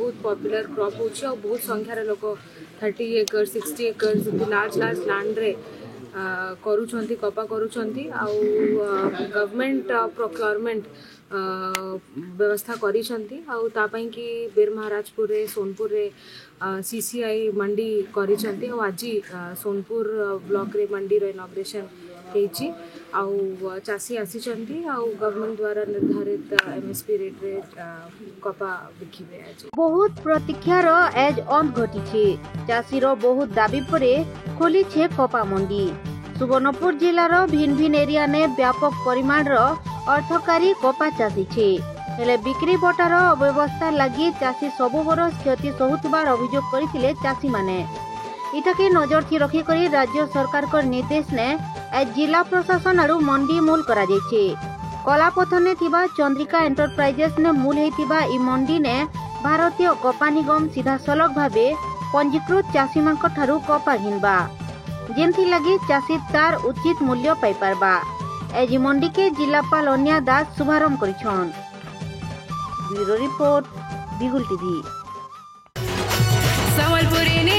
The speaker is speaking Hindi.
बहुत पॉपुलर क्रॉप होची और बहुत संख्यार लोक 30 एकड़ 60 एकड़ लार्ज लार्ज लैंड रे करूछंती कपा करूछंती आउ गवर्नमेंट प्रोक्योरमेंट व्यवस्था करिछंती आउ तापई कि बीर महाराजपुर रे सोनपुर रे सीसीआई मंडी करिछंती और आज सोनपुर ब्लॉक रे मंडी रो इनॉग्रेशन हेची आउ चासी आसीचंती आउ गवर्नमेंट द्वारा निर्धारित एमएसपी रेट रे कपा बिकिबे आज बहुत प्रतीक्षार एज अंत घटी चाषी बहुत दाबी परे खोली छे कपा मंडी सुवर्णपुर जिलार भिन्न भिन्न एरिया ने व्यापक परिमाण अर्थकारी कपा चाषी छे हेले बिक्री बटार अव्यवस्था लगी चाषी सबु बरस क्षति सहुतबार अभियोग करथिले चाषी माने इटाके नजर थी रखी करी राज्य सरकार को निर्देश ने जिला प्रशासन आरु मंडी मूल करा जायछे कलापथने थिबा चंद्रिका एंटरप्राइजेस ने मूल हेतिबा इ मंडी ने भारतीय कपा निगम सीधा सलग भाबे पंजीकृत चाषी मानक ठारू कपा घिनबा जेंथि लगी चाषी तार उचित मूल्य पाई पारबा एजी मंडी के जिलापाल अन्या दास शुभारंभ करिछन ब्यूरो रिपोर्ट बिगुल टीवी संबलपुरी ने